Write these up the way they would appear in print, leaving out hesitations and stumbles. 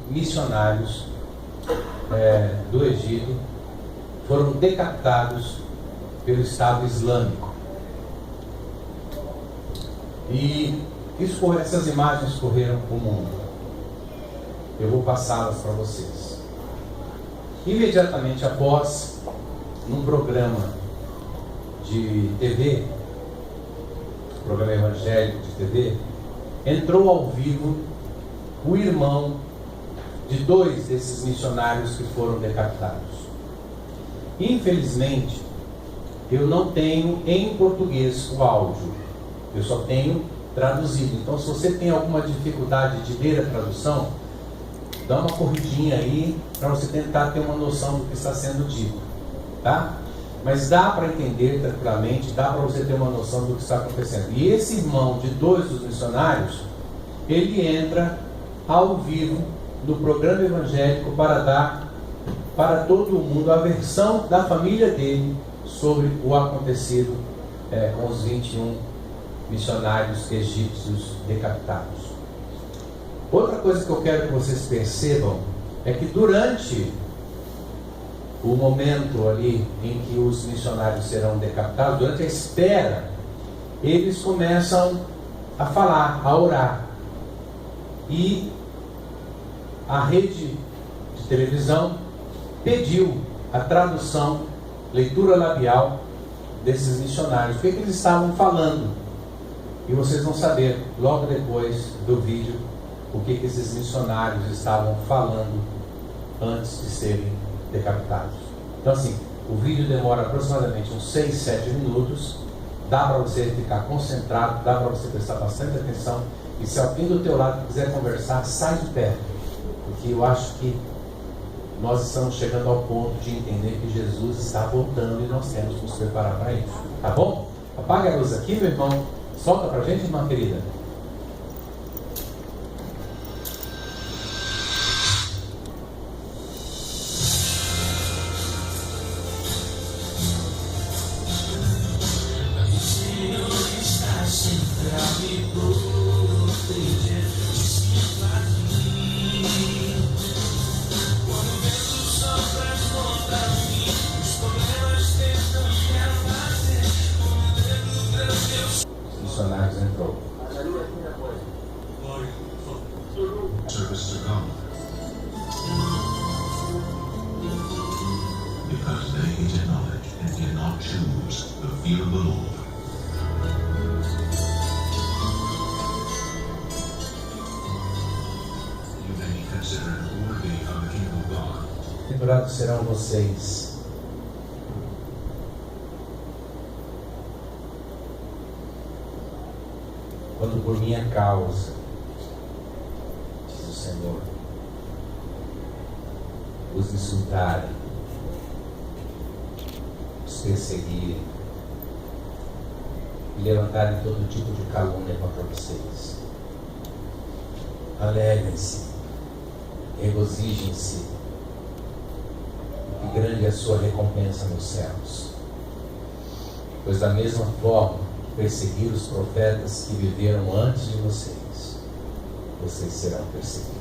missionários do Egito foram decapitados pelo Estado Islâmico. E essas imagens correram o mundo. Eu vou passá-las para vocês. Imediatamente após, num programa de TV, programa evangélico de TV, entrou ao vivo o irmão de 2 desses missionários que foram decapitados. Infelizmente, eu não tenho em português o áudio, eu só tenho traduzido. Então, se você tem alguma dificuldade de ler a tradução, dá uma corridinha aí para você tentar ter uma noção do que está sendo dito, tá? Mas dá para entender tranquilamente, dá para você ter uma noção do que está acontecendo. E esse irmão de 2 dos missionários, ele entra ao vivo no programa evangélico para dar para todo o mundo a versão da família dele sobre o acontecido com os 21 missionários egípcios decapitados. Outra coisa que eu quero que vocês percebam é que durante o momento ali em que os missionários serão decapitados, durante a espera, eles começam a falar, a orar. E a rede de televisão pediu a tradução, leitura labial desses missionários. O que eles estavam falando? E vocês vão saber logo depois do vídeo o que esses missionários estavam falando antes de serem decapitados. Então assim, o vídeo demora aproximadamente uns 6, 7 minutos. Dá para você ficar concentrado, dá para você prestar bastante atenção. E se alguém do teu lado quiser conversar, sai de perto, porque eu acho que nós estamos chegando ao ponto de entender que Jesus está voltando e nós temos que nos preparar para isso, tá bom? Apaga a luz aqui, meu irmão. Solta para a gente, irmã querida. Service to come, because they hated knowledge and did not choose the fear of the Lord. You may be considered worthy of the kingdom of God. Bem-aventurados serão vocês quando por minha causa, diz o Senhor, os insultarem, os perseguirem e levantarem todo tipo de calúnia contra vocês. Alegrem-se, regozijem-se, e grande é a sua recompensa nos céus. Pois da mesma forma que perseguiram os profetas que viveram antes de vocês, vocês serão perseguidos.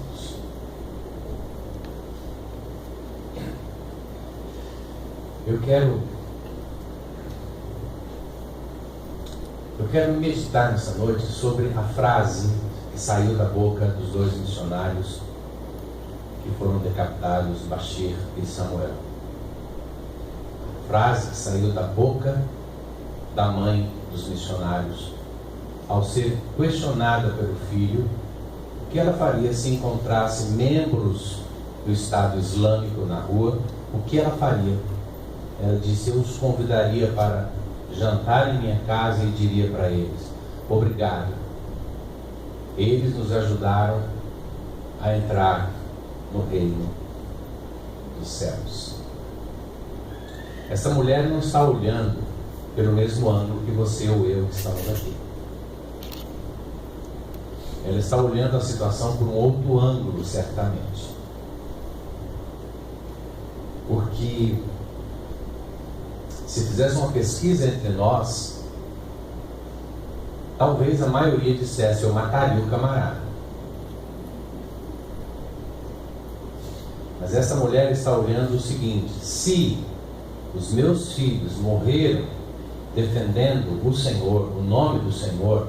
Eu quero meditar nessa noite sobre a frase que saiu da boca dos 2 missionários que foram decapitados, Bashir e Samuel. A frase que saiu da boca da mãe dos missionários ao ser questionada pelo filho o que ela faria se encontrasse membros do Estado Islâmico na rua, o que ela faria. Ela disse: eu os convidaria para jantar em minha casa e diria para eles: obrigado, eles nos ajudaram a entrar no reino dos céus. Essa mulher não está olhando pelo mesmo ângulo que você ou eu estamos aqui. Ela está olhando a situação por um outro ângulo, certamente. Porque se fizesse uma pesquisa entre nós, talvez a maioria dissesse: eu mataria o camarada. Mas essa mulher está olhando o seguinte: se os meus filhos morreram defendendo o Senhor, o nome do Senhor,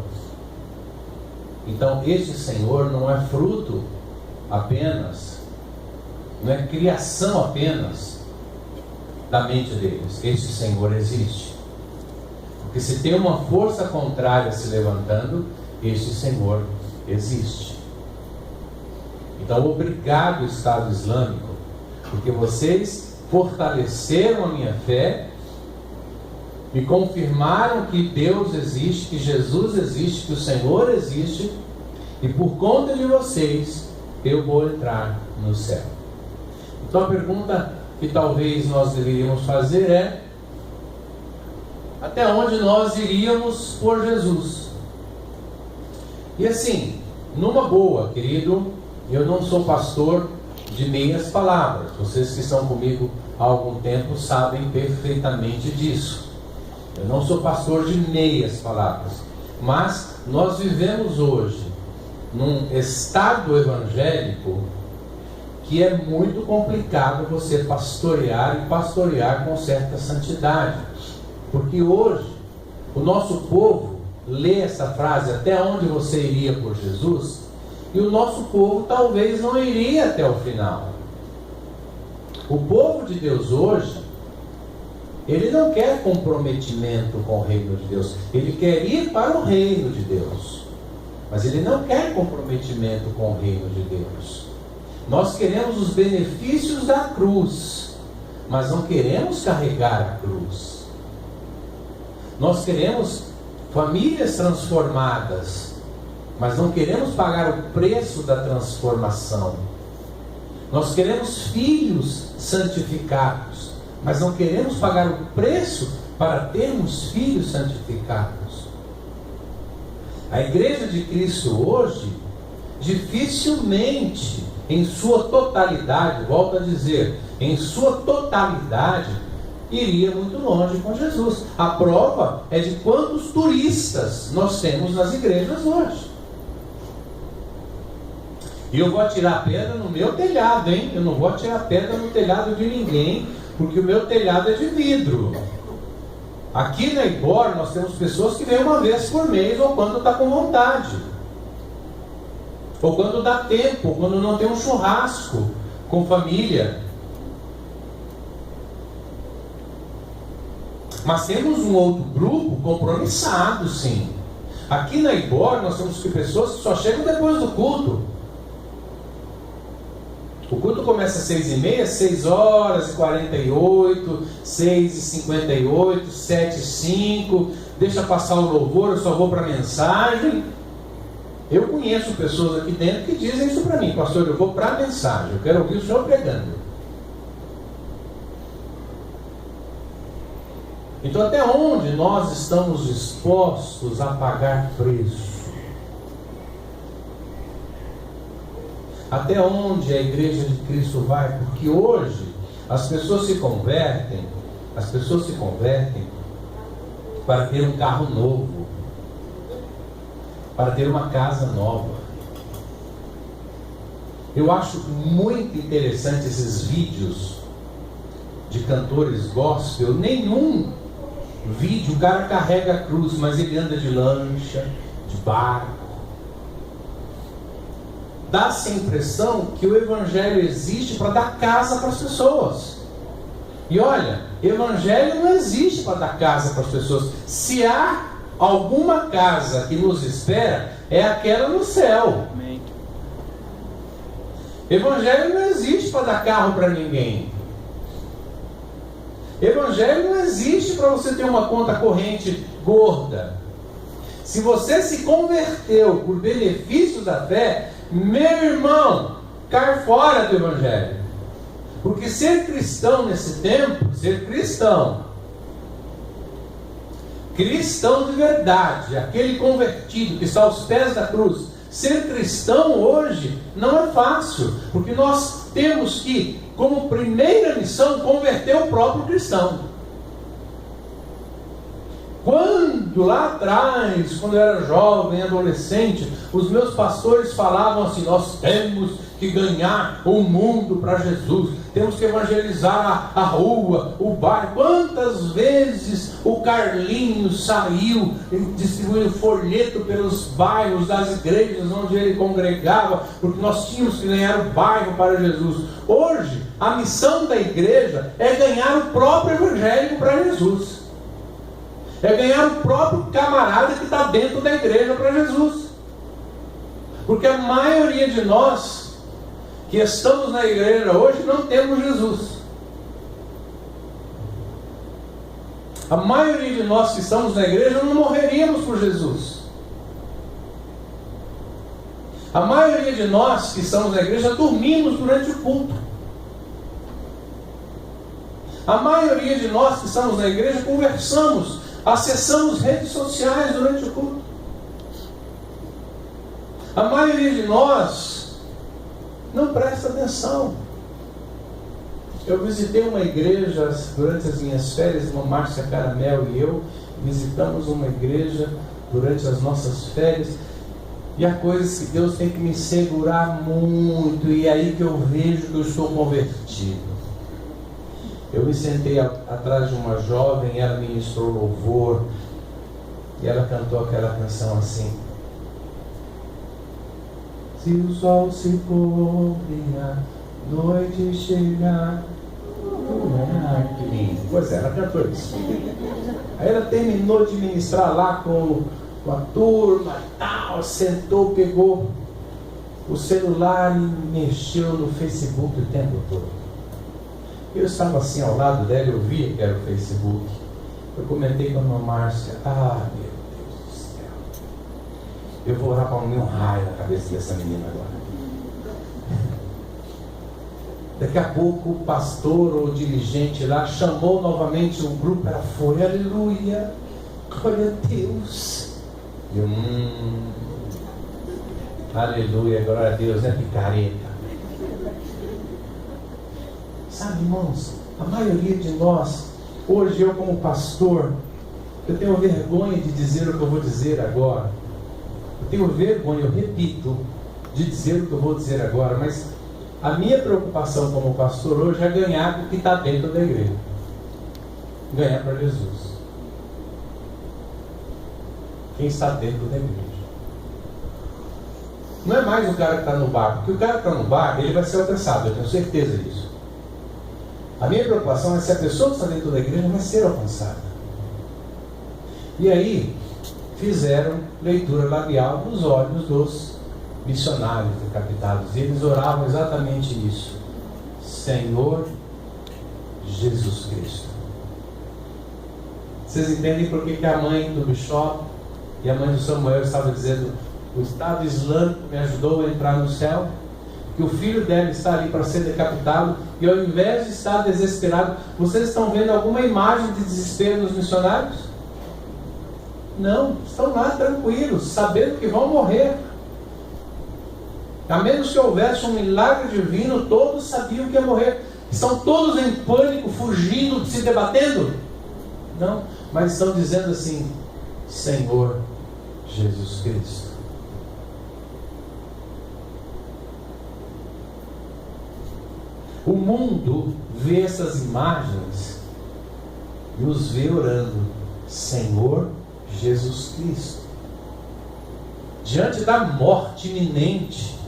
então este Senhor não é fruto apenas, não é criação apenas da mente deles. Este Senhor existe. Porque se tem uma força contrária se levantando, este Senhor existe. Então, obrigado, Estado Islâmico, porque vocês fortaleceram a minha fé, me confirmaram que Deus existe, que Jesus existe, que o Senhor existe, e por conta de vocês, eu vou entrar no céu. Então, a pergunta que talvez nós deveríamos fazer é: até onde nós iríamos por Jesus? E assim, numa boa, querido, eu não sou pastor de meias palavras. Vocês que estão comigo há algum tempo sabem perfeitamente disso. Eu não sou pastor de meias palavras. Mas nós vivemos hoje num estado evangélico que é muito complicado você pastorear e pastorear com certa santidade. Porque hoje o nosso povo lê essa frase: até onde você iria por Jesus? E o nosso povo talvez não iria até o final. O povo de Deus hoje, ele não quer comprometimento com o reino de Deus. Ele quer ir para o reino de Deus, mas ele não quer comprometimento com o reino de Deus. Nós queremos os benefícios da cruz, mas não queremos carregar a cruz. Nós queremos famílias transformadas, mas não queremos pagar o preço da transformação. Nós queremos filhos santificados, mas não queremos pagar o preço para termos filhos santificados. A Igreja de Cristo hoje, dificilmente, em sua totalidade, volto a dizer, em sua totalidade, iria muito longe com Jesus. A prova é de quantos turistas nós temos nas igrejas hoje. E eu vou atirar pedra no meu telhado, hein? Eu não vou atirar pedra no telhado de ninguém, porque o meu telhado é de vidro. Aqui na Ibor nós temos pessoas que vêm uma vez por mês, ou quando está com vontade, ou quando dá tempo, ou quando não tem um churrasco com família. Mas temos um outro grupo compromissado, sim. Aqui na Ibor nós temos pessoas que só chegam depois do culto. O culto começa às 6h30, 6h48, 6h58, 7h05, deixa passar o louvor, eu só vou para a mensagem. Eu conheço pessoas aqui dentro que dizem isso para mim: pastor, eu vou para a mensagem, eu quero ouvir o senhor pregando. Então, até onde nós estamos dispostos a pagar preço? Até onde a Igreja de Cristo vai? Porque hoje as pessoas se convertem para ter um carro novo, para ter uma casa nova. Eu acho muito interessante esses vídeos de cantores gospel. Nenhum vídeo o cara carrega a cruz, mas ele anda de lancha, de barco. Dá-se a impressão que o Evangelho existe para dar casa para as pessoas. E olha, Evangelho não existe para dar casa para as pessoas. Se há alguma casa que nos espera, é aquela no céu. Amém. Evangelho não existe para dar carro para ninguém. Evangelho não existe para você ter uma conta corrente gorda. Se você se converteu por benefício da fé, meu irmão, cai fora do Evangelho. Porque ser cristão nesse tempo, ser cristão de verdade, aquele convertido que está aos pés da cruz, ser cristão hoje não é fácil, porque nós temos que, como primeira missão, converter o próprio cristão. Quando lá atrás, quando eu era jovem, adolescente, os meus pastores falavam assim: nós temos que ganhar o mundo para Jesus. Temos que evangelizar a rua, o bairro. Quantas vezes o Carlinhos saiu distribuindo folheto pelos bairros das igrejas onde ele congregava, porque nós tínhamos que ganhar o bairro para Jesus. Hoje, a missão da igreja é ganhar o próprio evangélico para Jesus. É ganhar o próprio camarada que está dentro da igreja para Jesus. Porque a maioria de nós que estamos na igreja hoje não temos Jesus. A maioria de nós que estamos na igreja não morreríamos por Jesus. A maioria de nós que estamos na igreja dormimos durante o culto. A maioria de nós que estamos na igreja conversamos, acessamos redes sociais durante o culto. A maioria de nós não presta atenção. Eu visitei uma igreja durante as minhas férias, irmã Márcia Caramel e eu visitamos uma igreja durante as nossas férias, e há coisas que Deus tem que me segurar muito, e é aí que eu vejo que eu estou convertido. Eu me sentei atrás de uma jovem, ela ministrou louvor, e ela cantou aquela canção assim: se o sol se pôr e a noite chegar. Ai, que lindo. Pois é, ela cantou isso. Aí ela terminou de ministrar lá com a turma e tal, sentou, pegou o celular e mexeu no Facebook o tempo todo. Eu estava assim ao lado dela, eu via que era o Facebook. Eu comentei com a irmã Márcia: ah, meu Deus do céu, eu vou orar para um raio na cabeça dessa menina agora. Daqui a pouco o pastor ou o dirigente lá chamou novamente o grupo, ela foi: aleluia, glória a Deus. Eu, aleluia, glória a Deus, é picareta. Sabe, irmãos, a maioria de nós, hoje eu como pastor, eu tenho vergonha de dizer o que eu vou dizer agora. Eu tenho vergonha, eu repito, de dizer o que eu vou dizer agora, mas a minha preocupação como pastor hoje é ganhar o que está dentro da igreja. Ganhar para Jesus. Quem está dentro da igreja. Não é mais o cara que está no bar, porque o cara que está no bar, ele vai ser alcançado, eu tenho certeza disso. A minha preocupação é se a pessoa que está dentro da igreja vai ser alcançada. E aí, fizeram leitura labial nos olhos dos missionários decapitados. E eles oravam exatamente isso: Senhor Jesus Cristo. Vocês entendem por que a mãe do Bishop e a mãe do Samuel estavam dizendo: o Estado Islâmico me ajudou a entrar no céu? Que o filho dela está ali para ser decapitado, e ao invés de estar desesperado, vocês estão vendo alguma imagem de desespero nos missionários? Não, estão lá tranquilos, sabendo que vão morrer. A menos que houvesse um milagre divino, todos sabiam que ia morrer. Estão todos em pânico, fugindo, se debatendo? Não, mas estão dizendo assim: Senhor Jesus Cristo. O mundo vê essas imagens e os vê orando: Senhor Jesus Cristo. Diante da morte iminente,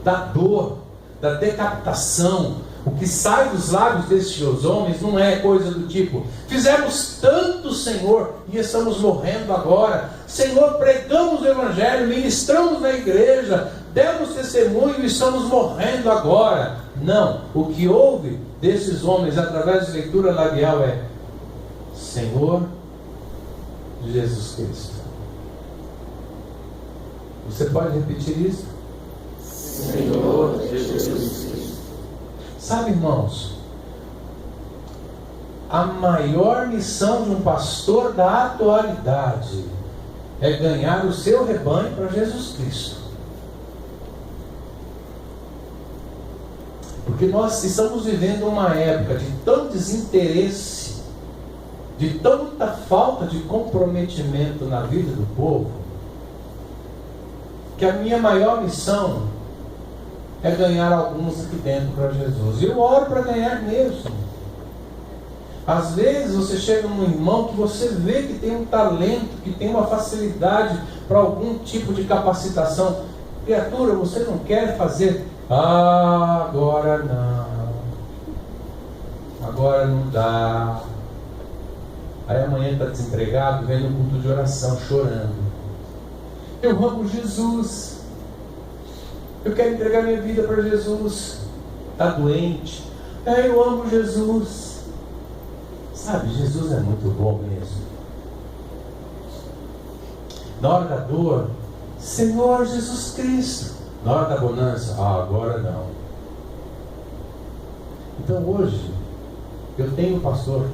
da dor, da decapitação, o que sai dos lábios destes homens não é coisa do tipo: fizemos tanto, Senhor, e estamos morrendo agora. Senhor, pregamos o Evangelho, ministramos na igreja, demos testemunho e estamos morrendo agora. Não, o que houve desses homens através de leitura labial é: Senhor Jesus Cristo. Você pode repetir isso? Senhor Jesus Cristo. Sabe, irmãos, a maior missão de um pastor da atualidade é ganhar o seu rebanho para Jesus Cristo. Porque nós estamos vivendo uma época de tão desinteresse, de tanta falta de comprometimento na vida do povo, que a minha maior missão é ganhar alguns aqui dentro para Jesus. E eu oro para ganhar mesmo. Às vezes você chega num irmão que você vê que tem um talento, que tem uma facilidade para algum tipo de capacitação. Criatura, você não quer fazer? Ah, agora não. Agora não dá. Aí amanhã está desempregado, vem no culto de oração chorando. Eu amo Jesus. Eu quero entregar minha vida para Jesus. Está doente. Eu amo Jesus. Sabe, Jesus é muito bom mesmo. Na hora da dor, Senhor Jesus Cristo. Na hora da bonança, agora não. Então hoje, eu tenho o pastor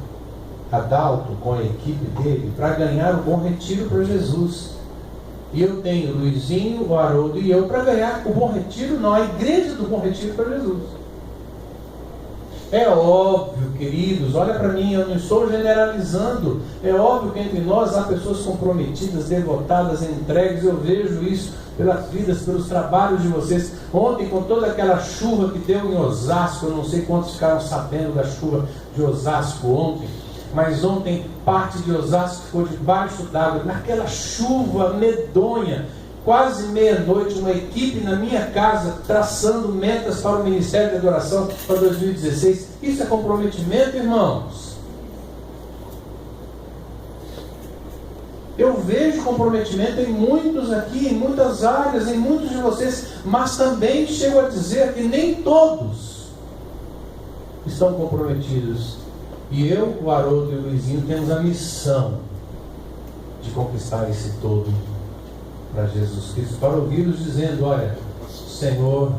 Adalto com a equipe dele para ganhar o Bom Retiro para Jesus. E eu tenho o Luizinho, o Haroldo e eu para ganhar o Bom Retiro, não, a igreja do Bom Retiro para Jesus. É óbvio, queridos, olha para mim, eu não estou generalizando. É óbvio que entre nós há pessoas comprometidas, devotadas, entregues. Eu vejo isso pelas vidas, pelos trabalhos de vocês. Ontem, com toda aquela chuva que deu em Osasco, eu não sei quantos ficaram sabendo da chuva de Osasco ontem, mas ontem parte de Osasco ficou debaixo d'água, naquela chuva medonha. Quase meia-noite, uma equipe na minha casa traçando metas para o Ministério de Adoração para 2016. Isso é comprometimento, irmãos. Eu vejo comprometimento em muitos aqui, em muitas áreas, em muitos de vocês, mas também chego a dizer que nem todos estão comprometidos. E eu, o Haroldo e o Luizinho temos a missão de conquistar esse todo para Jesus Cristo, para ouvi-los dizendo: olha, Senhor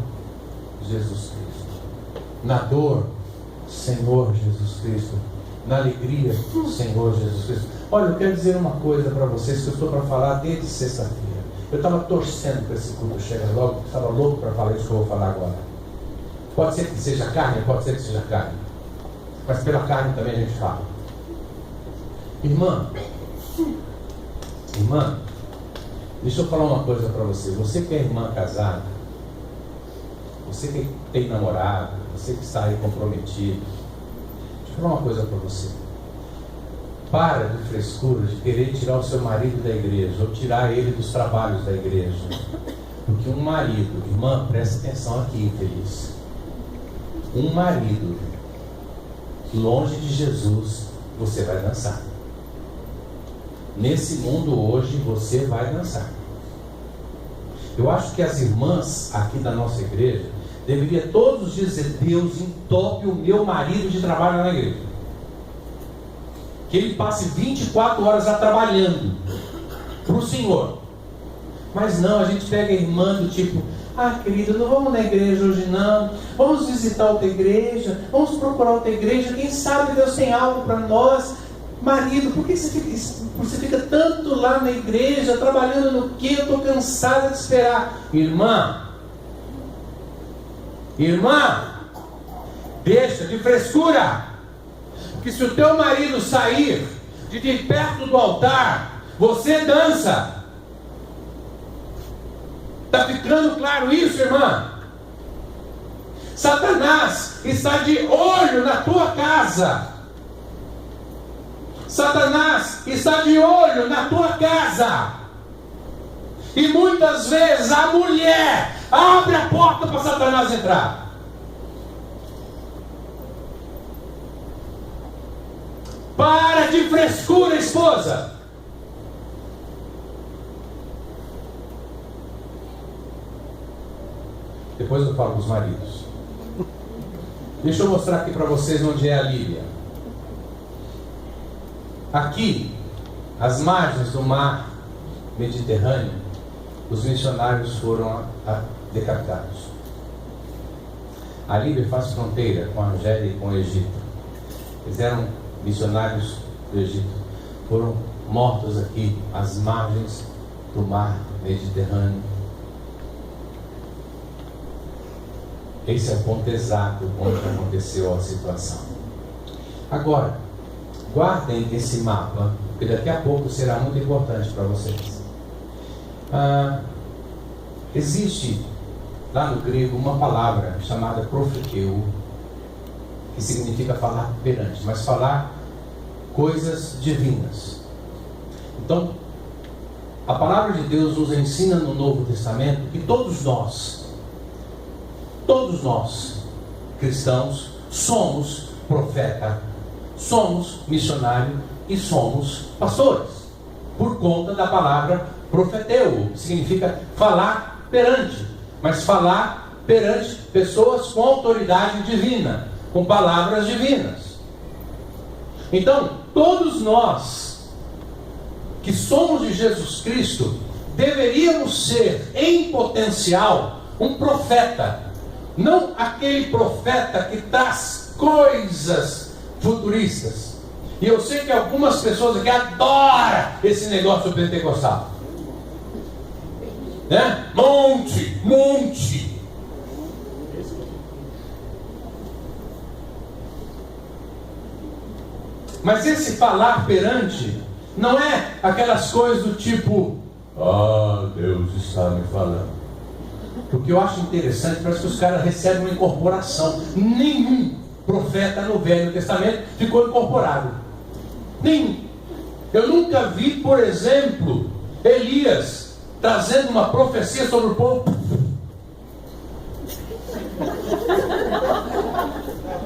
Jesus Cristo. Na dor, Senhor Jesus Cristo. Na alegria, Senhor Jesus Cristo. Olha, eu quero dizer uma coisa para vocês que eu estou para falar desde sexta-feira. Eu estava torcendo para esse culto chegar logo, porque estava louco para falar isso que eu vou falar agora. Pode ser que seja carne, pode ser que seja carne, mas pela carne também a gente fala. Irmã, deixa eu falar uma coisa para você. Você que é irmã casada, você que tem namorado, você que está aí comprometido, deixa eu falar uma coisa para você. Para de frescura de querer tirar o seu marido da igreja, ou tirar ele dos trabalhos da igreja. Porque um marido, irmã, presta atenção aqui, infeliz. Um marido longe de Jesus, você vai dançar. Nesse mundo hoje, você vai dançar. Eu acho que as irmãs aqui da nossa igreja deveriam todos dizer: Deus, entope o meu marido de trabalho na igreja. Que ele passe 24 horas lá trabalhando para o Senhor. Mas não, a gente pega a irmã do tipo: ah, querido, não vamos na igreja hoje não, vamos visitar outra igreja, vamos procurar outra igreja, quem sabe Deus tem algo para nós. Marido, por que você fica tanto lá na igreja, trabalhando no quê? Eu estou cansada de esperar. Irmã, deixa de frescura. Que se o teu marido sair de perto do altar, você dança. Está ficando claro isso, irmã? Satanás está de olho na tua casa. Satanás está de olho na tua casa. E muitas vezes a mulher abre a porta para Satanás entrar. Para de frescura, esposa. Depois eu falo dos maridos. Deixa eu mostrar aqui para vocês onde é a Líbia. Aqui, às margens do mar Mediterrâneo, os missionários foram decapitados. A Líbia faz fronteira com a Argélia e com o Egito. Eles eram missionários do Egito. Foram mortos aqui, às margens do mar Mediterrâneo. Esse é o ponto exato onde aconteceu a situação. Agora, guardem esse mapa, porque daqui a pouco será muito importante para vocês. Existe lá no grego, uma palavra chamada profeteu, que significa falar perante, mas falar coisas divinas. Então, a palavra de Deus nos ensina no Novo Testamento que todos nós, cristãos, somos profeta, somos missionário e somos pastores, por conta da palavra profeteu, que significa falar perante, mas falar perante pessoas com autoridade divina, com palavras divinas. Então, todos nós que somos de Jesus Cristo deveríamos ser, em potencial, um profeta. Não aquele profeta que traz coisas futuristas. E eu sei que algumas pessoas aqui adoram esse negócio pentecostal, né? Monte. Mas esse falar perante não é aquelas coisas do tipo, Deus está me falando. Porque eu acho interessante, parece que os caras recebem uma incorporação. Nenhum profeta no Velho Testamento ficou incorporado. Nenhum. Eu nunca vi, por exemplo, Elias trazendo uma profecia sobre o povo.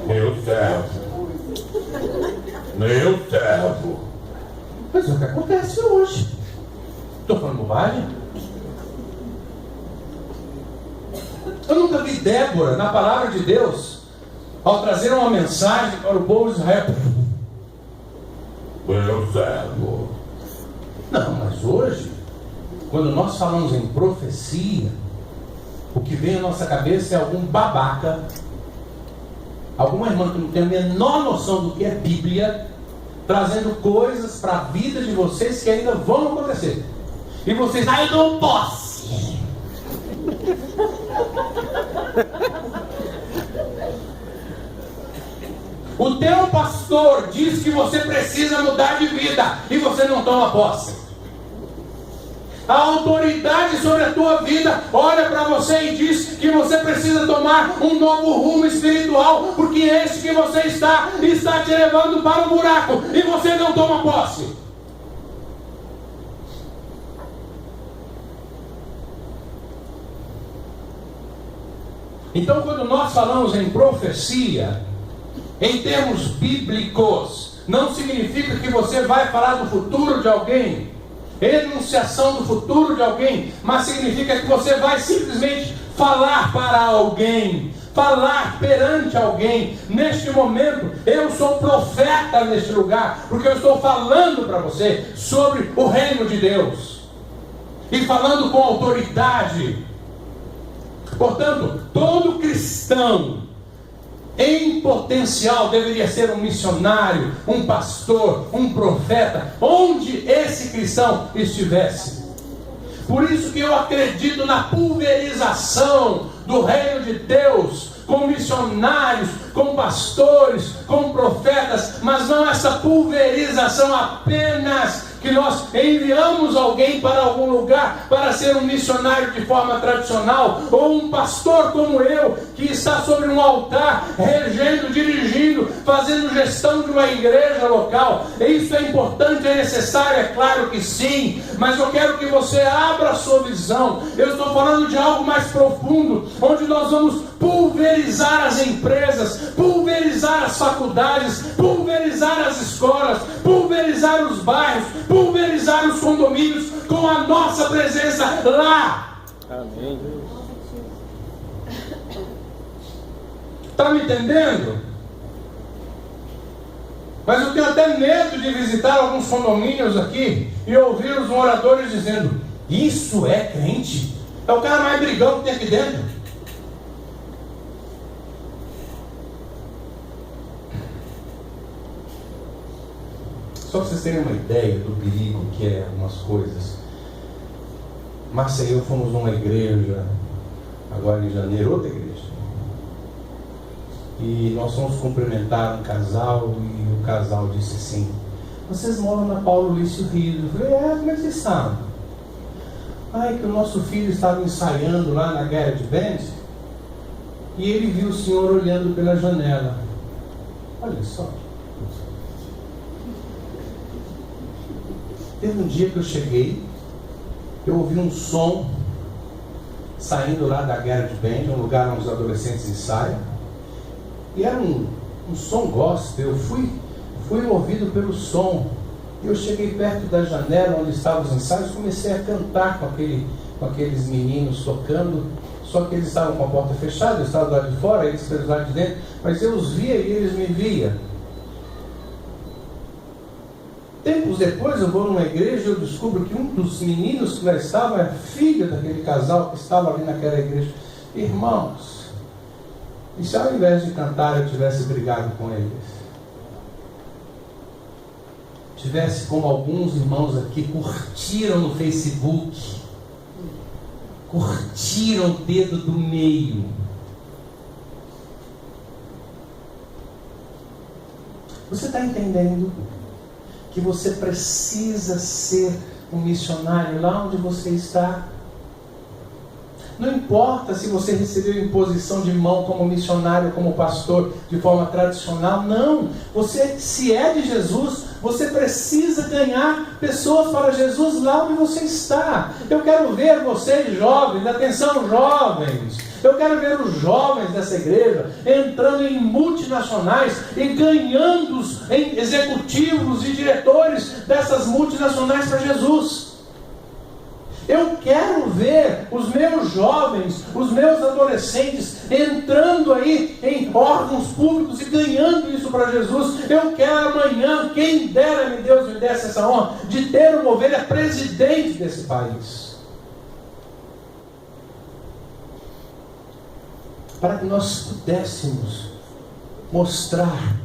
Meu servo. Mas é o que acontece hoje. Estou falando bobagem? Eu nunca vi Débora, na palavra de Deus, ao trazer uma mensagem para o povo de Israel. Meu servo. Não, mas hoje, quando nós falamos em profecia, o que vem à nossa cabeça é algum babaca, alguma irmã que não tem a menor noção do que é Bíblia, trazendo coisas para a vida de vocês que ainda vão acontecer. E vocês, eu não posso. O teu pastor diz que você precisa mudar de vida e você não toma posse. A autoridade sobre a tua vida olha para você e diz que você precisa tomar um novo rumo espiritual, porque esse que você está te levando para o buraco e você não toma posse. Então, quando nós falamos em profecia, em termos bíblicos, não significa que você vai falar do futuro de alguém, enunciação do futuro de alguém, mas significa que você vai simplesmente falar para alguém, falar perante alguém. Neste momento, eu sou profeta neste lugar, porque eu estou falando para você sobre o reino de Deus, e falando com autoridade. Portanto, todo cristão em potencial deveria ser um missionário, um pastor, um profeta, onde esse cristão estivesse. Por isso que eu acredito na pulverização do reino de Deus, com missionários, com pastores, com profetas, mas não essa pulverização apenas que nós enviamos alguém para algum lugar para ser um missionário de forma tradicional, ou um pastor como eu, que está sobre um altar, regendo, dirigindo, fazendo gestão de uma igreja local. Isso é importante, é necessário, é claro que sim, mas eu quero que você abra a sua visão. Eu estou falando de algo mais profundo, onde nós vamos pulverizar as empresas, pulverizar as faculdades, pulverizar as escolas, pulverizar os bairros, pulverizar os condomínios com a nossa presença lá. Amém. Está me entendendo? Mas eu tenho até medo de visitar alguns condomínios aqui e ouvir os moradores dizendo: isso é crente? É o cara mais brigão que tem aqui dentro. Só para vocês terem uma ideia do perigo que é algumas coisas. Márcia e eu fomos numa igreja, agora em janeiro, outra igreja. E nós fomos cumprimentar um casal e o casal disse assim: vocês moram na Paulo Lício Rio? Eu falei: como é que vocês sabem? Que o nosso filho estava ensaiando lá na Garage Band e ele viu o senhor olhando pela janela. Olha só. Teve um dia que eu cheguei, eu ouvi um som saindo lá da Garage Band, um lugar onde os adolescentes ensaiam, e era um som gospel. Eu fui ouvido pelo som. Eu cheguei perto da janela onde estavam os ensaios, comecei a cantar com aqueles meninos tocando, só que eles estavam com a porta fechada, eu estava do lado de fora, eles estavam do lado de dentro, mas eu os via e eles me viam. Tempos depois eu vou numa igreja e eu descubro que um dos meninos que lá estava é filho daquele casal que estava ali naquela igreja. Irmãos, e se ao invés de cantar eu tivesse brigado com eles? Tivesse como alguns irmãos aqui curtiram no Facebook, curtiram o dedo do meio. Você está entendendo que você precisa ser um missionário lá onde você está? Não importa se você recebeu imposição de mão como missionário, como pastor, de forma tradicional, não. Você, se é de Jesus, você precisa ganhar pessoas para Jesus lá onde você está. Eu quero ver vocês jovens, atenção jovens, eu quero ver os jovens dessa igreja entrando em multinacionais e ganhando em executivos e diretores dessas multinacionais para Jesus. Eu quero ver os meus jovens, os meus adolescentes entrando aí em órgãos públicos e ganhando isso para Jesus. Eu quero amanhã, quem dera, Deus me desse essa honra, de ter uma ovelha presidente desse país. Para que nós pudéssemos mostrar.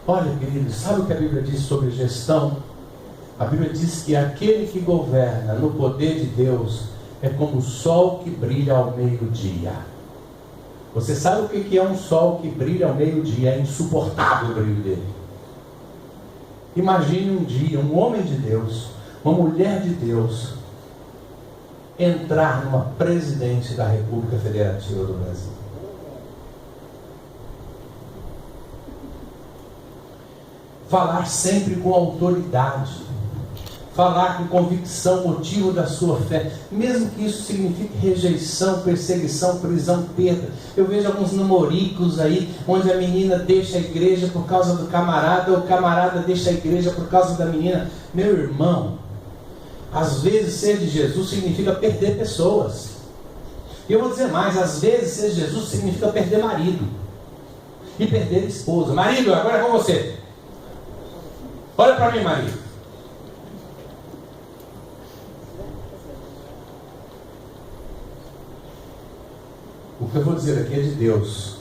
Olha, queridos, sabe o que a Bíblia diz sobre gestão? A Bíblia diz que aquele que governa no poder de Deus é como o sol que brilha ao meio-dia. Você sabe o que é um sol que brilha ao meio-dia? É insuportável o brilho dele. Imagine um dia um homem de Deus, uma mulher de Deus, entrar numa presidência da República Federativa do Brasil. Falar sempre com autoridade. Falar com convicção, motivo da sua fé, mesmo que isso signifique rejeição, perseguição, prisão, perda. Eu vejo alguns namoricos aí, onde a menina deixa a igreja por causa do camarada, ou o camarada deixa a igreja por causa da menina. Meu irmão, às vezes ser de Jesus significa perder pessoas. E eu vou dizer mais, às vezes ser de Jesus significa perder marido e perder esposa. Marido, agora é com você. Olha para mim, marido. O que eu vou dizer aqui é de Deus.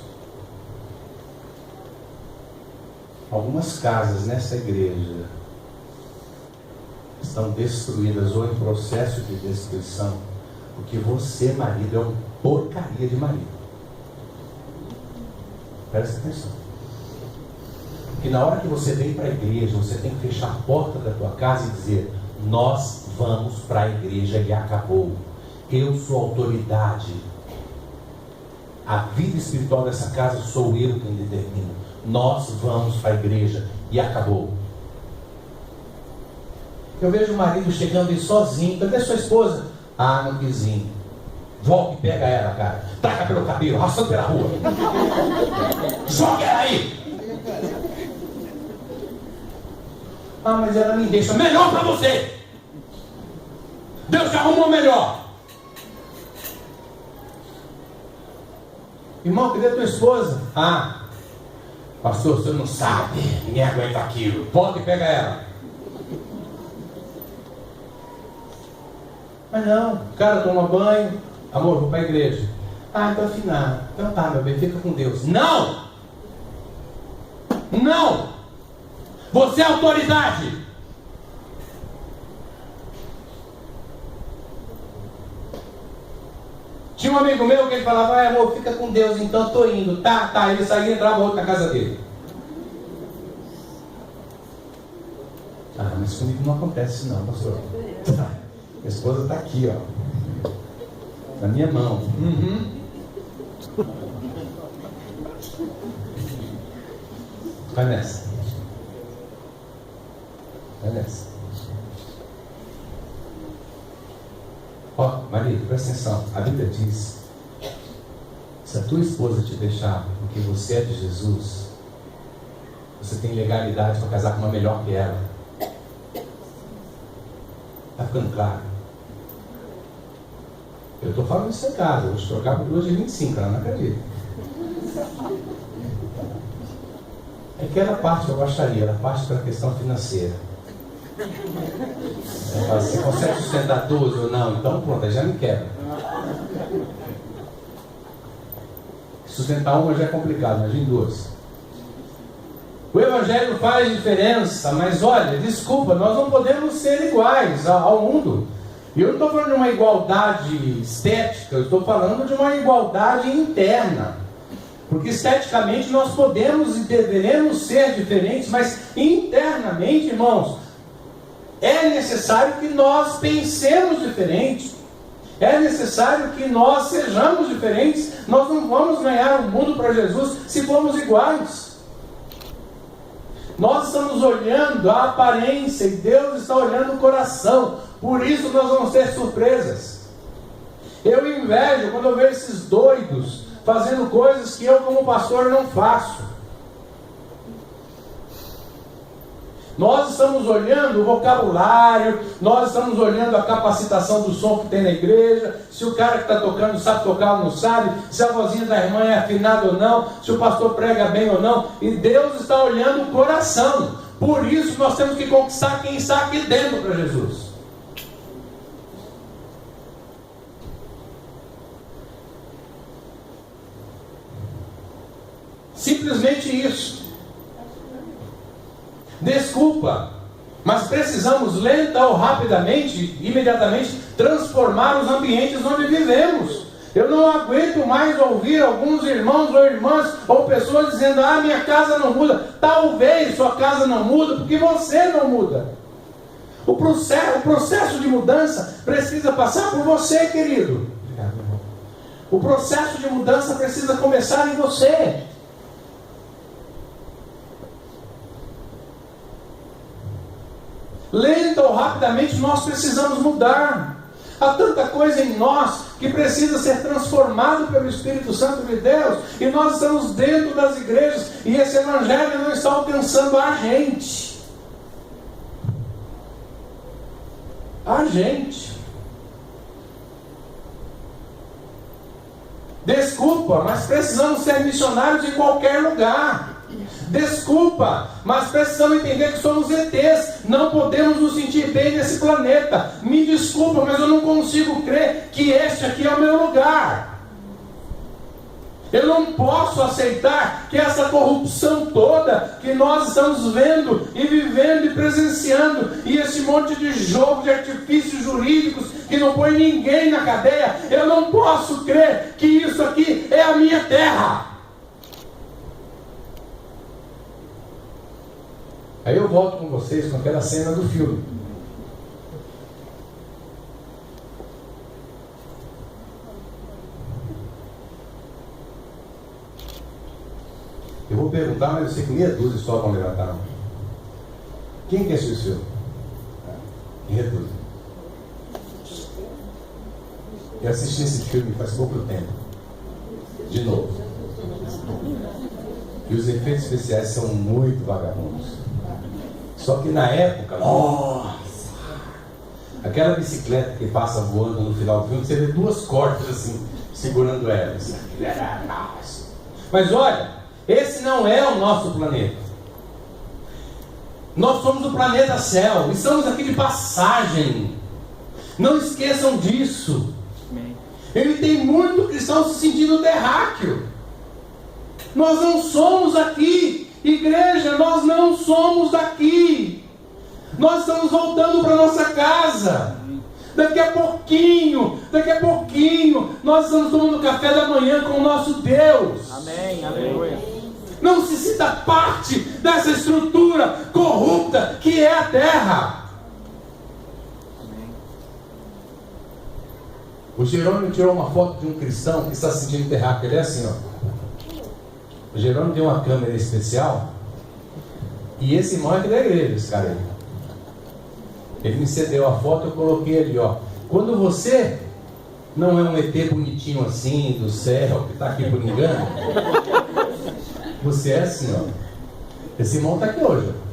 Algumas casas nessa igreja estão destruídas ou em processo de destruição, porque você, marido, é uma porcaria de marido. Presta atenção. Porque na hora que você vem para a igreja, você tem que fechar a porta da tua casa e dizer: nós vamos para a igreja e acabou. Eu sou autoridade. A vida espiritual dessa casa sou eu quem determina. Nós vamos para a igreja e acabou. Eu vejo o marido chegando aí sozinho. Cadê sua esposa? Ah, não quis ir. Volta e pega ela, cara. Taca pelo cabelo, arrastando pela rua. Joga ela aí. Ah, mas ela me deixa. Melhor para você. Deus te arrumou melhor. Irmão, cadê tua esposa? Ah, pastor, você não sabe. Ninguém aguenta aquilo. Volta e pega ela. Mas não, o cara toma banho. Amor, vou para a igreja. Ah, então afinal. Então tá, meu bem, fica com Deus. Não! Não! Você é autoridade. Tinha um amigo meu que ele falava: ah, amor, fica com Deus, então eu estou indo. Tá. Ele saía e entrava outro na casa dele. Ah, mas comigo não acontece não, pastor. Minha esposa está aqui, ó. Na minha mão. Vai nessa. Vai nessa. Ó, marido, presta atenção. A Bíblia diz: se a tua esposa te deixar porque você é de Jesus, você tem legalidade para casar com uma melhor que ela. Está ficando claro? Eu estou falando isso em casa. Vou te trocar por 2 de 25, ela não acredita. É que ela parte, eu gostaria, ela parte para a questão financeira. Ela fala, você consegue sustentar 12 ou não? Então pronto, aí já me quebra. Sustentar uma já é complicado, imagine 2. O Evangelho faz diferença, mas olha, desculpa, nós não podemos ser iguais ao mundo. E eu não estou falando de uma igualdade estética, eu estou falando de uma igualdade interna. Porque esteticamente nós podemos e deveremos ser diferentes, mas internamente, irmãos, é necessário que nós pensemos diferente. É necessário que nós sejamos diferentes. Nós não vamos ganhar o mundo para Jesus se formos iguais. Nós estamos olhando a aparência e Deus está olhando o coração. Por isso nós vamos ter surpresas. Eu invejo quando eu vejo esses doidos fazendo coisas que eu como pastor não faço. Nós estamos olhando o vocabulário, nós estamos olhando a capacitação do som que tem na igreja, se o cara que está tocando sabe tocar ou não sabe, se a vozinha da irmã é afinada ou não, se o pastor prega bem ou não, e Deus está olhando o coração. Por isso nós temos que conquistar quem está aqui dentro para Jesus. Simplesmente isso. Desculpa, mas precisamos lenta ou rapidamente, imediatamente, transformar os ambientes onde vivemos. Eu não aguento mais ouvir alguns irmãos ou irmãs ou pessoas dizendo: ah, minha casa não muda. Talvez sua casa não muda porque você não muda. O processo de mudança precisa passar por você, querido. O processo de mudança precisa começar em você. Lenta ou rapidamente nós precisamos mudar. Há tanta coisa em nós que precisa ser transformado pelo Espírito Santo de Deus, e nós estamos dentro das igrejas e esse Evangelho não está alcançando a gente. A gente. Desculpa, mas precisamos ser missionários em qualquer lugar. Desculpa, mas precisamos entender que somos ETs. Não podemos nos sentir bem nesse planeta. Me desculpa, mas eu não consigo crer que este aqui é o meu lugar. Eu não posso aceitar que essa corrupção toda que nós estamos vendo e vivendo e presenciando, e esse monte de jogo de artifícios jurídicos que não põe ninguém na cadeia, eu não posso crer que isso aqui é a minha terra. Aí eu volto com vocês com aquela cena do filme. Eu vou perguntar, mas eu sei que meia dúzia só vão levantar a mão. Quem que assistiu esse filme? Meia dúzia. Eu assisti esse filme faz pouco tempo. De novo. E os efeitos especiais são muito vagabundos. Só que na época, nossa, aquela bicicleta que passa voando no final do filme, você vê 2 cordas assim, segurando ela. Mas olha, esse não é o nosso planeta. Nós somos o planeta céu, estamos aqui de passagem. Não esqueçam disso. Ele tem muito cristão se sentindo terráqueo. Nós não somos aqui. Igreja, nós não somos daqui. Nós estamos voltando para nossa casa. Daqui a pouquinho, nós estamos tomando café da manhã com o nosso Deus. Amém, aleluia. Não se sinta parte dessa estrutura corrupta que é a terra. Amém. O Jerônimo tirou uma foto de um cristão que está se sentindo terráqueo. Ele é assim, ó. O Jerônimo tem uma câmera especial. E esse irmão é aqui da igreja, esse cara aí. Ele me cedeu a foto, eu coloquei ali, ó. Quando você não é um ET bonitinho assim, do céu, que está aqui por engano, você é assim, ó. Esse irmão está aqui hoje, ó.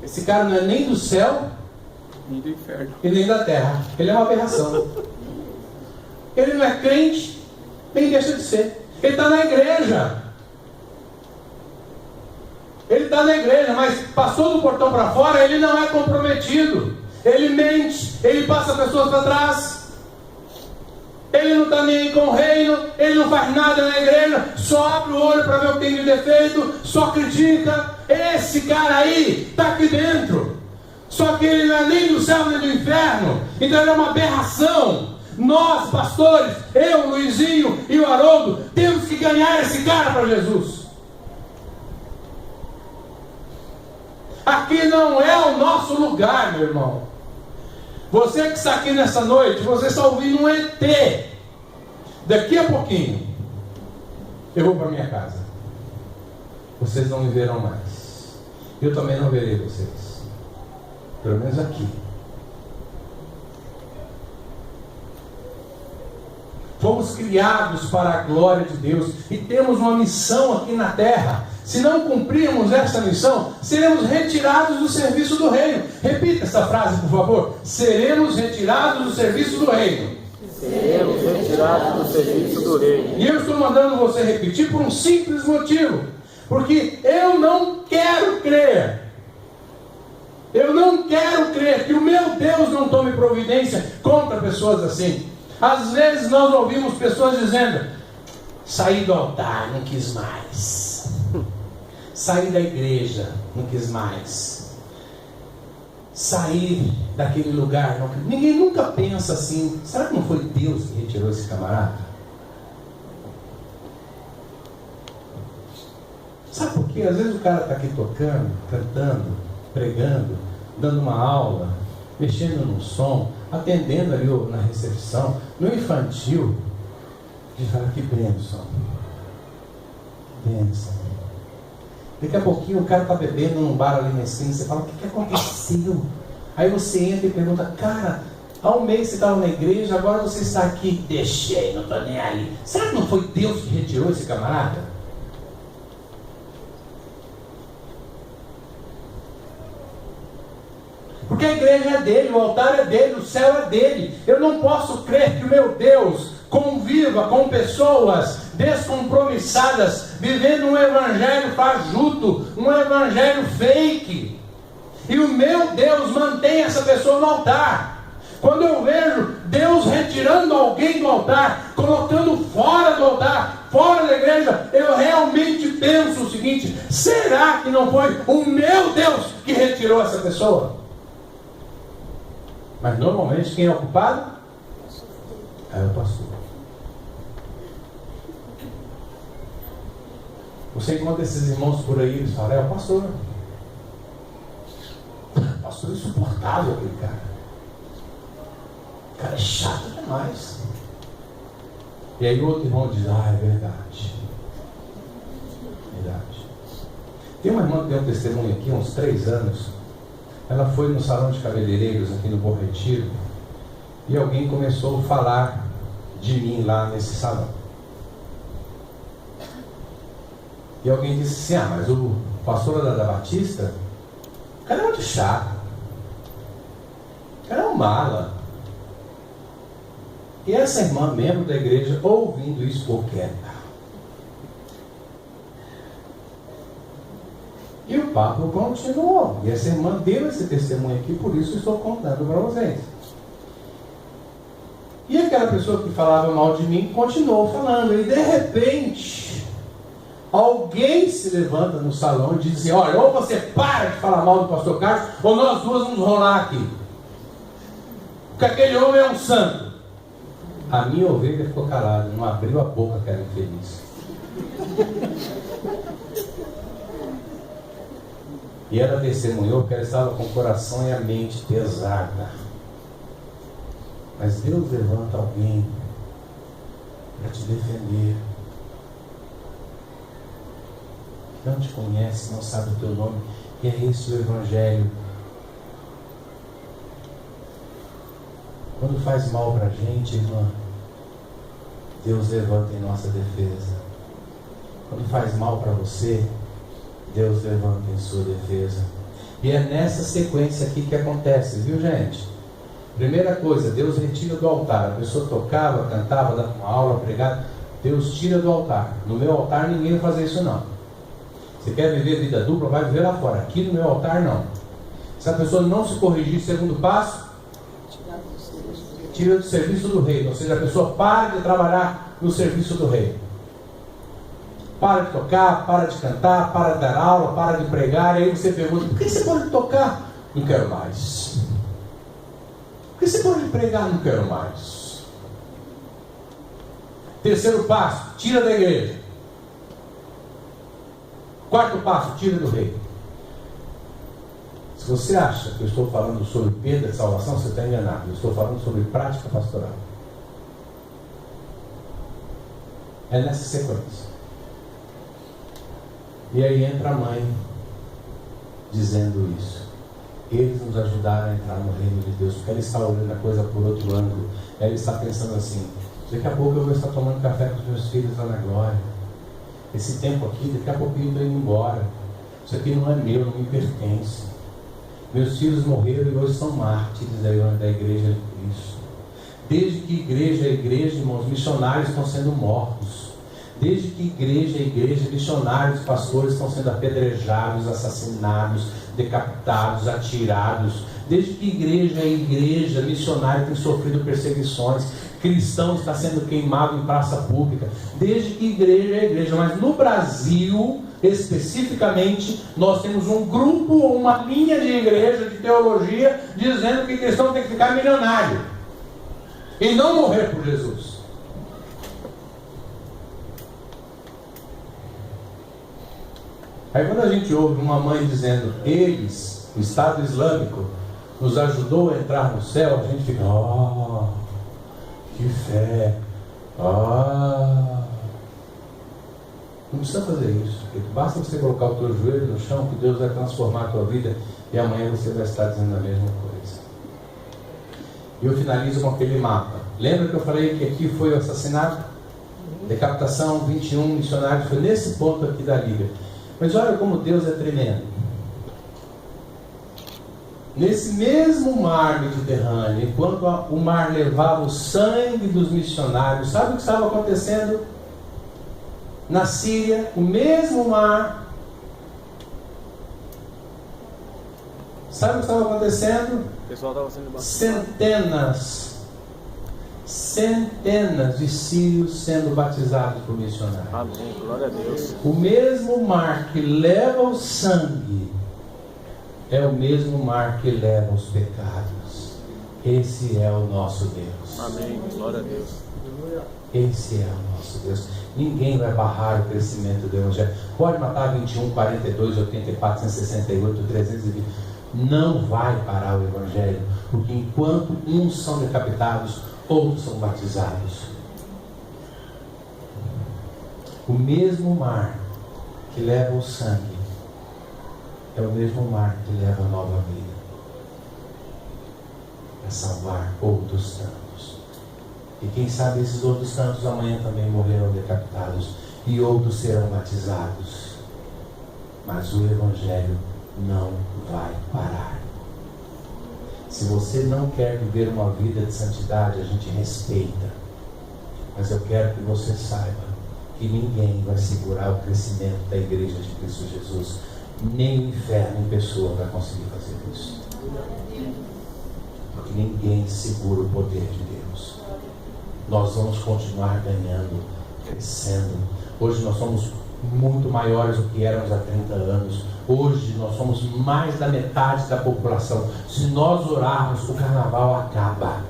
Esse cara não é nem do céu, nem do inferno e nem da terra. Ele é uma aberração. Ele não é crente, nem deixa de ser. Ele está na igreja. Ele está na igreja, mas passou do portão para fora, ele não é comprometido. Ele mente, ele passa pessoas para trás. Ele não está nem aí com o reino, ele não faz nada na igreja, só abre o olho para ver o que tem de defeito, só critica. Esse cara aí está aqui dentro. Só que ele não é nem do céu nem do inferno. Então ele é uma aberração. Nós, pastores, eu, o Luizinho e o Haroldo, temos que ganhar esse cara para Jesus. Aqui não é o nosso lugar, meu irmão. Você que está aqui nessa noite, você está ouvindo um ET. Daqui a pouquinho, eu vou para minha casa. Vocês não me verão mais. Eu também não verei vocês. Pelo menos aqui. Fomos criados para a glória de Deus e temos uma missão aqui na terra. Se não cumprirmos esta missão, seremos retirados do serviço do reino. Repita essa frase, por favor. Seremos retirados do serviço do reino. Seremos retirados do serviço do reino. E eu estou mandando você repetir por um simples motivo. Porque eu não quero crer. Eu não quero crer que o meu Deus não tome providência contra pessoas assim. Às vezes nós ouvimos pessoas dizendo: saí do altar, não quis mais. Saí da igreja, não quis mais. Saí daquele lugar, não quis. Ninguém nunca pensa assim: será que não foi Deus que retirou esse camarada? Sabe por quê? Às vezes o cara está aqui tocando, cantando, pregando, dando uma aula, mexendo no som, atendendo ali na recepção, no infantil, e fala: que bênção, bênção. Daqui a pouquinho o cara está bebendo num bar ali na esquina, você fala: o que aconteceu? Aí você entra e pergunta: cara, há um mês você estava na igreja, agora você está aqui. Deixei, não estou nem aí. Será que não foi Deus que retirou esse camarada? Porque a igreja é dele, o altar é dele, o céu é dele. Eu não posso crer que o meu Deus conviva com pessoas descompromissadas, vivendo um evangelho fajuto, um evangelho fake. E o meu Deus mantém essa pessoa no altar. Quando eu vejo Deus retirando alguém do altar, colocando fora do altar, fora da igreja, eu realmente penso o seguinte: será que não foi o meu Deus que retirou essa pessoa? Mas normalmente quem é o culpado? É o pastor. Você encontra esses irmãos por aí, eles falam: é o pastor. O pastor é insuportável, aquele cara. O cara é chato demais. E aí o outro irmão diz: ah, é verdade. Verdade. Tem uma irmã que deu um testemunho aqui há uns 3 anos. Ela foi no salão de cabeleireiros aqui no Bom Retiro e alguém começou a falar de mim lá nesse salão. E alguém disse assim: ah, mas o pastor da Batista, o cara é muito chato, o cara é um mala. E essa irmã, membro da igreja, ouvindo isso, ficou quieta. E o papo continuou. E essa irmã deu esse testemunho aqui, por isso estou contando para vocês. E aquela pessoa que falava mal de mim continuou falando. E de repente, alguém se levanta no salão e diz assim: olha, ou você para de falar mal do pastor Carlos, ou nós duas vamos rolar aqui. Porque aquele homem é um santo. A minha ovelha ficou calada, não abriu a boca, aquela infeliz. E ela testemunhou que ela estava com o coração e a mente pesada. Mas Deus levanta alguém para te defender. Não te conhece, não sabe o teu nome. E é esse o Evangelho. Quando faz mal para a gente, irmã, Deus levanta em nossa defesa. Quando faz mal para você, Deus levanta em sua defesa. E é nessa sequência aqui que acontece, viu, gente? Primeira coisa, Deus retira do altar. A pessoa tocava, cantava, dava uma aula, pregava. Deus tira do altar. No meu altar ninguém vai fazer isso não. Você quer viver vida dupla, vai viver lá fora. Aqui no meu altar não. Se a pessoa não se corrigir, segundo passo, tira do serviço do reino. Ou seja, a pessoa para de trabalhar no serviço do reino. Para de tocar, para de cantar, para de dar aula, para de pregar. E aí você pergunta, por que você pode tocar? Não quero mais. Por que você pode pregar? Não quero mais. Terceiro passo, tira da igreja. Quarto passo, tira do reino. Se você acha que eu estou falando sobre perda de salvação, você está enganado. Eu estou falando sobre prática pastoral. É nessa sequência. E aí entra a mãe dizendo isso. Eles nos ajudaram a entrar no reino de Deus, porque ela está olhando a coisa por outro ângulo. Ela está pensando assim, daqui a pouco eu vou estar tomando café com os meus filhos lá na glória. Esse tempo aqui, daqui a pouquinho eu estou indo embora. Isso aqui não é meu, não me pertence. Meus filhos morreram e hoje são mártires da igreja de Cristo. Desde que igreja é igreja, irmãos, missionários estão sendo mortos. Desde que igreja é igreja, missionários, pastores estão sendo apedrejados, assassinados, decapitados, atirados. Desde que igreja é igreja, missionário tem sofrido perseguições. Cristão está sendo queimado em praça pública. Desde que igreja é igreja. Mas no Brasil, especificamente, nós temos um grupo, uma linha de igreja, de teologia, dizendo que cristão tem que ficar milionário e não morrer por Jesus. Aí quando a gente ouve uma mãe dizendo, eles, o Estado Islâmico, nos ajudou a entrar no céu, a gente fica, que fé, não precisa fazer isso, porque basta você colocar o teu joelho no chão, que Deus vai transformar a tua vida, e amanhã você vai estar dizendo a mesma coisa. E eu finalizo com aquele mapa. Lembra que eu falei que aqui foi o assassinato? Decapitação, 21 missionários, foi nesse ponto aqui da Líbia. Mas olha como Deus é tremendo. Nesse mesmo mar Mediterrâneo, enquanto o mar levava o sangue dos missionários, sabe o que estava acontecendo? Na Síria, o mesmo mar. Sabe o que estava acontecendo? O pessoal estava sendo centenas de sírios sendo batizados por missionários. Amém, glória a Deus. O mesmo mar que leva o sangue é o mesmo mar que leva os pecados. Esse é o nosso Deus. Amém, glória a Deus. Esse é o nosso Deus. Ninguém vai barrar o crescimento do Evangelho. Pode matar 21, 42, 84, 168, 320. Não vai parar o Evangelho, porque enquanto uns são decapitados, outros são batizados. O mesmo mar que leva o sangue é o mesmo mar que leva a nova vida, para salvar outros tantos. E quem sabe esses outros tantos amanhã também morrerão decapitados e outros serão batizados. Mas o Evangelho não vai parar. Se você não quer viver uma vida de santidade, a gente respeita. Mas eu quero que você saiba que ninguém vai segurar o crescimento da igreja de Cristo Jesus. Nem o inferno em pessoa vai conseguir fazer isso. Porque ninguém segura o poder de Deus. Nós vamos continuar ganhando, crescendo. Hoje nós somos muito maiores do que éramos há 30 anos. Hoje nós somos mais da metade da população. Se nós orarmos, o carnaval acaba.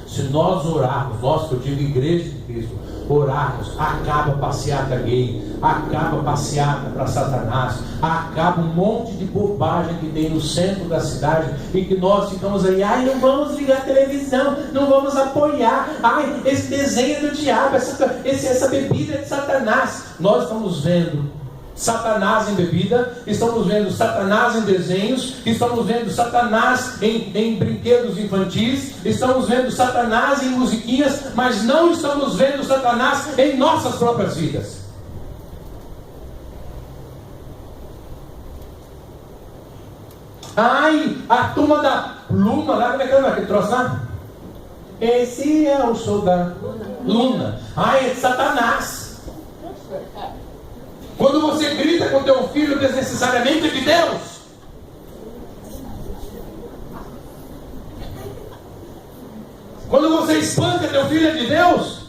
Se nós orarmos, nós que eu digo igreja de Cristo, orarmos, acaba a passeata gay, acaba a passeata para Satanás, acaba um monte de bobagem que tem no centro da cidade e que nós ficamos aí, ai, não vamos ligar a televisão, não vamos apoiar, ai, esse desenho é do diabo, essa bebida é de Satanás. Nós estamos vendo Satanás em bebida, estamos vendo Satanás em desenhos, estamos vendo Satanás em brinquedos infantis, estamos vendo Satanás em musiquinhas, mas não estamos vendo Satanás em nossas próprias vidas. Ai, a turma da Luma, lá, como é que é aquele troço lá? Esse é o show da Luna. Ai, é de Satanás. Quando você grita com teu filho desnecessariamente é de Deus. Quando você espanca teu filho é de Deus.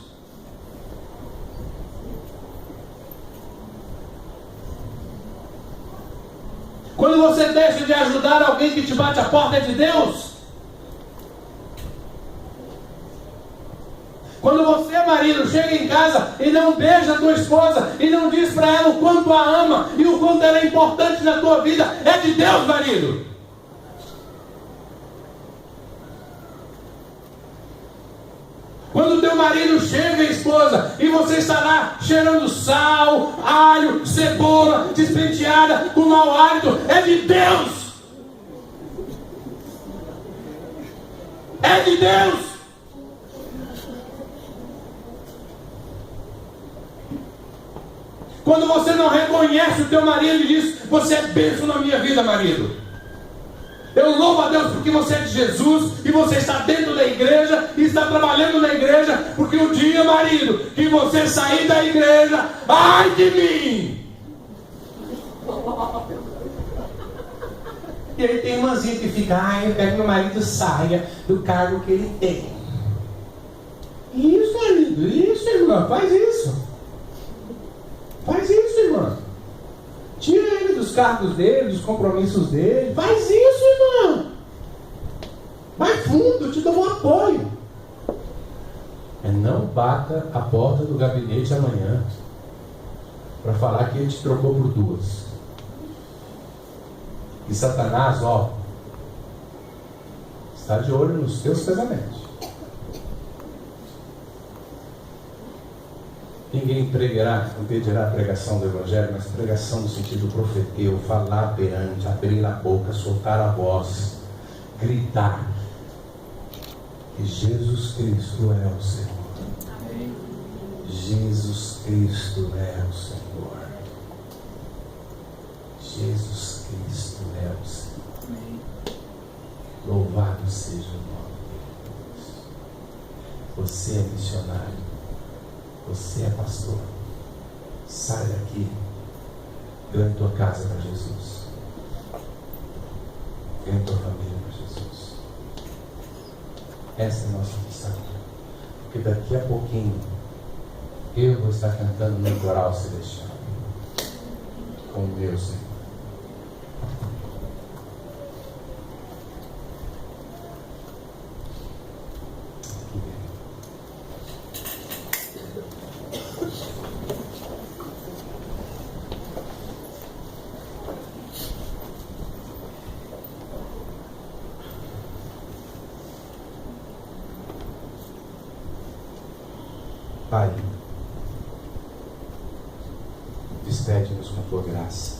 Quando você deixa de ajudar alguém que te bate a porta é de Deus. Quando você, marido, chega em casa e não beija a tua esposa e não diz para ela o quanto a ama e o quanto ela é importante na tua vida, é de Deus, marido. Quando teu marido chega, esposa, e você está lá cheirando sal, alho, cebola, despenteada, com mau hálito, é de Deus. É de Deus. Quando você não reconhece o teu marido e diz, você é bênção na minha vida, marido. Eu louvo a Deus porque você é de Jesus e você está dentro da igreja e está trabalhando na igreja, porque o dia, marido, que você sair da igreja, ai de mim! E aí tem irmãzinha que fica, ai, eu pego meu marido, saia do cargo que ele tem. Isso, marido, isso, irmã, faz isso. Faz isso, irmã. Tira ele dos cargos dele, dos compromissos dele. Faz isso, irmã. Vai fundo, eu te dou um apoio. Não bata a porta do gabinete amanhã para falar que ele te trocou por duas. E Satanás, ó, está de olho nos teus casamentos. Ninguém impedirá a pregação do Evangelho, mas pregação no sentido profeteu, falar perante, abrir a boca, soltar a voz, gritar que Jesus Cristo é o Senhor. Amém. Jesus Cristo é o Senhor. Jesus Cristo é o Senhor. Amém. Louvado seja o nome de Deus. Você é missionário. Você é pastor. Sai daqui. Ganhe tua casa para Jesus. Ganhe tua família para Jesus. Essa é a nossa missão. Porque daqui a pouquinho eu vou estar cantando no coral celestial com o meu Senhor. Pai, despede-nos com tua graça.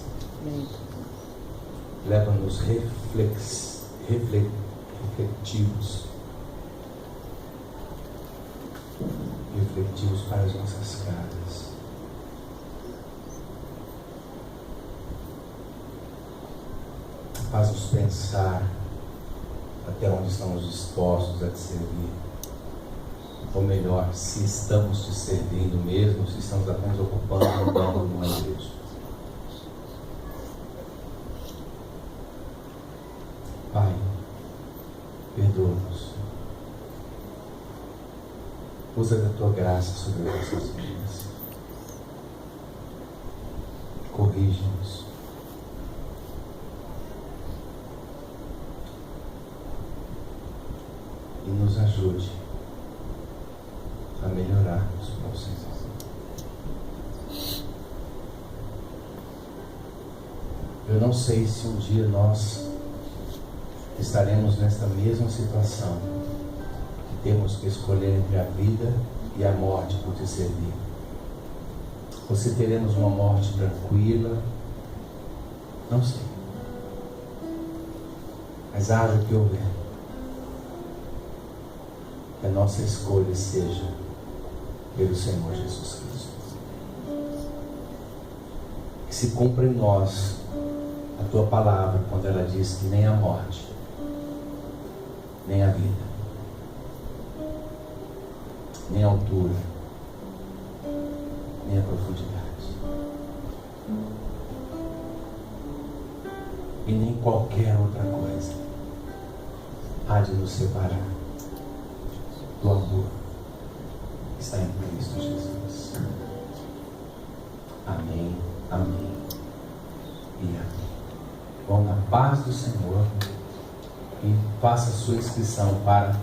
Leva-nos refletivos para as nossas casas. Faz-nos pensar até onde estamos dispostos a te servir. Ou melhor, se estamos te servindo mesmo, se estamos apenas ocupando um banco numa igreja. Pai, perdoa-nos. Usa da tua graça sobre as nossas vidas. Corrige-nos. E nos ajude a melhorarmos, meu Senhor. Eu não sei se um dia nós estaremos nesta mesma situação, que temos que escolher entre a vida e a morte por te servir. Ou se teremos uma morte tranquila, não sei. Mas haja o que houver, que a nossa escolha seja pelo Senhor Jesus Cristo. Que se cumpra em nós a tua palavra quando ela diz que nem a morte, nem a vida, nem a altura, nem a profundidade, e nem qualquer outra coisa há de nos separar do amor que está em Cristo Jesus. Amém, amém e amém. Vão na paz do Senhor e faça a sua inscrição para